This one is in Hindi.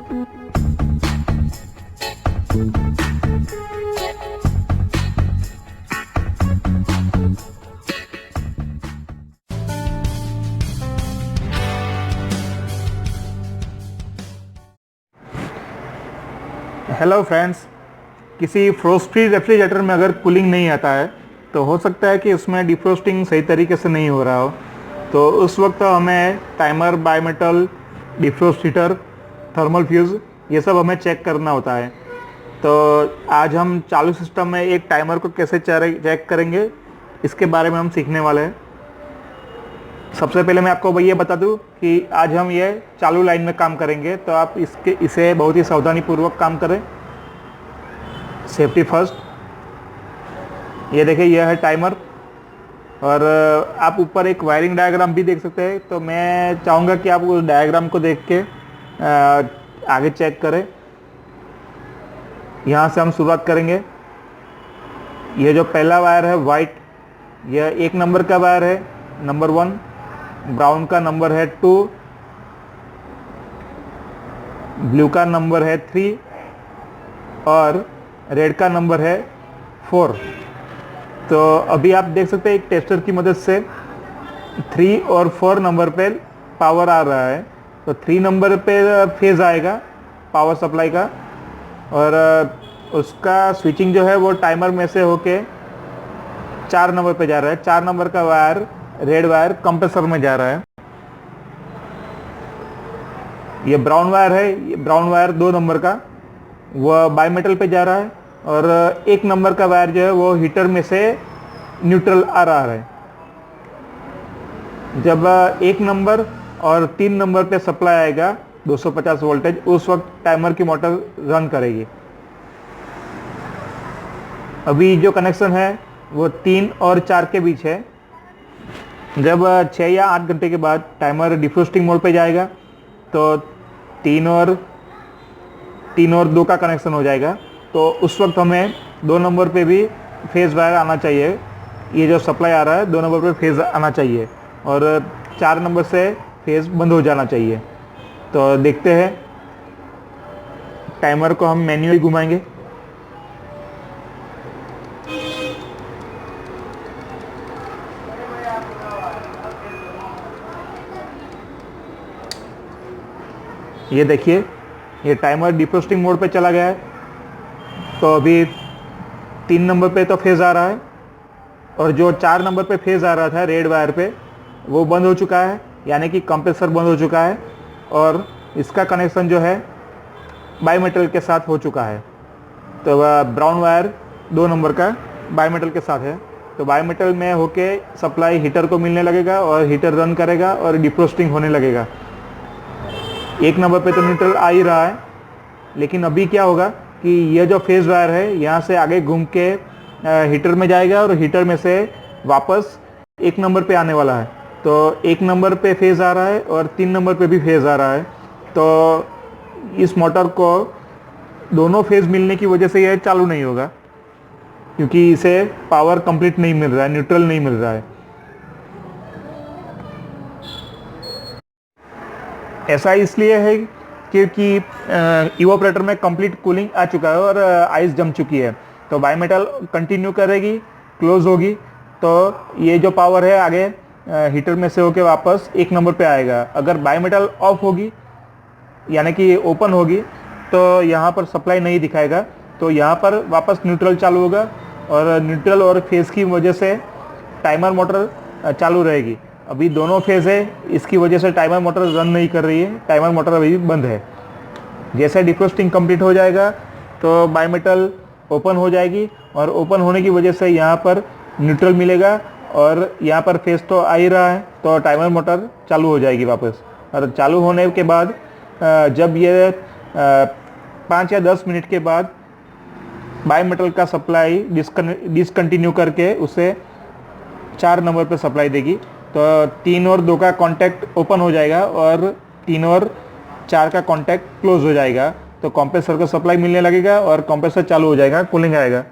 हेलो फ्रेंड्स, किसी फ्रोस्ट फ्री रेफ्रिजरेटर में अगर कूलिंग नहीं आता है तो हो सकता है कि उसमें डिफ्रोस्टिंग सही तरीके से नहीं हो रहा हो। तो उस वक्त हमें timer, bimetal, defrost heater, thermal fuse ये सब हमें चेक करना होता है। तो आज हम चालू सिस्टम में एक टाइमर को कैसे चेक करेंगे, इसके बारे में हम सीखने वाले हैं। सबसे पहले मैं आपको ये बता दूं कि आज हम ये चालू लाइन में काम करेंगे, तो आप इसे बहुत ही सावधानी पूर्वक काम करें। Safety first. ये देखिए, यह है टाइमर और आप ऊपर एक वायरिंग डायग्राम भी देख सकते हैं। तो मैं चाहूँगा कि आप उस डायग्राम को देख के आगे चेक करें। यहाँ से हम शुरुआत करेंगे। ये जो पहला वायर है वाइट, यह 1 नंबर का वायर है, नंबर 1। ब्राउन का नंबर है 2, ब्लू का नंबर है 3 और रेड का नंबर है 4। तो अभी आप देख सकते हैं एक टेस्टर की मदद से 3 और 4 नंबर पे पावर आ रहा है। तो 3 नंबर पे फेज आएगा पावर सप्लाई का, और उसका स्विचिंग जो है वो टाइमर में से होके 4 नंबर पे जा रहा है। 4 नंबर का वायर, रेड वायर, कंप्रेसर में जा रहा है। ये ब्राउन वायर है, ये ब्राउन वायर 2 नंबर का, वह बायमेटल पे जा रहा है। और 1 नंबर का वायर जो है वो हीटर में से न्यूट्रल आ रहा है। जब 1 नंबर और 3 नंबर पे सप्लाई आएगा 250 वोल्टेज, उस वक्त टाइमर की मोटर रन करेगी। अभी जो कनेक्शन है वो 3 और 4 के बीच है। जब 6 या 8 घंटे के बाद टाइमर डिफ्रोस्टिंग मोड पे जाएगा तो 3 और 2 का कनेक्शन हो जाएगा। तो उस वक्त हमें 2 नंबर पे भी फेज वायर आना चाहिए। ये जो सप्लाई आ रहा है 2 नंबर पे फेज आना चाहिए और 4 नंबर से फेज बंद हो जाना चाहिए। तो देखते हैं, टाइमर को हम मैन्युअली घुमाएंगे। ये देखिए, ये टाइमर डिफ्रोस्टिंग मोड पे चला गया है। तो अभी 3 नंबर पे तो फेज़ आ रहा है और जो 4 नंबर पे फेज़ आ रहा था रेड वायर पे, वो बंद हो चुका है, यानी कि कंप्रेसर बंद हो चुका है और इसका कनेक्शन जो है बायमेटल के साथ हो चुका है। तो ब्राउन वायर 2 नंबर का बायमेटल के साथ है। तो बायमेटल में होके सप्लाई हीटर को मिलने लगेगा और हीटर रन करेगा और डिफ्रोस्टिंग होने लगेगा। 1 नंबर पे तो न्यूट्रल आ ही रहा है, लेकिन अभी क्या होगा कि यह जो फेज वायर है यहाँ से आगे घूम के हीटर में जाएगा और हीटर में से वापस 1 नंबर पे आने वाला है। तो 1 नंबर पे फेज आ रहा है और 3 नंबर पे भी फेज आ रहा है। तो इस मोटर को दोनों फेज मिलने की वजह से यह चालू नहीं होगा, क्योंकि इसे पावर कंप्लीट नहीं मिल रहा है, न्यूट्रल नहीं मिल रहा है। ऐसा इसलिए है क्योंकि इवोपरेटर में कंप्लीट कूलिंग आ चुका है और आइस जम चुकी है। तो बायमेटल कंटिन्यू करेगी, क्लोज होगी, तो ये जो पावर है आगे हीटर में से होके वापस 1 नंबर पे आएगा। अगर बायमेटल ऑफ होगी यानी कि ओपन होगी तो यहाँ पर सप्लाई नहीं दिखाएगा, तो यहाँ पर वापस न्यूट्रल चालू होगा और न्यूट्रल और फेज़ की वजह से टाइमर मोटर चालू रहेगी। अभी दोनों फेज है, इसकी वजह से टाइमर मोटर रन नहीं कर रही है, टाइमर मोटर अभी बंद है। जैसे डिफ्रोस्टिंग कंप्लीट हो जाएगा तो बायमेटल ओपन हो जाएगी और ओपन होने की वजह से यहाँ पर न्यूट्रल मिलेगा और यहाँ पर फेज तो आ ही रहा है, तो टाइमर मोटर चालू हो जाएगी वापस। और चालू होने के बाद जब ये 5 या 10 मिनट के बाद बायमेटल का सप्लाई डिसकंटिन्यू करके उसे 4 नंबर पर सप्लाई देगी। तो 3 और 2 का कांटेक्ट ओपन हो जाएगा और 3 और 4 का कांटेक्ट क्लोज हो जाएगा। तो कंप्रेसर को सप्लाई मिलने लगेगा और कंप्रेसर चालू हो जाएगा, कूलिंग आएगा।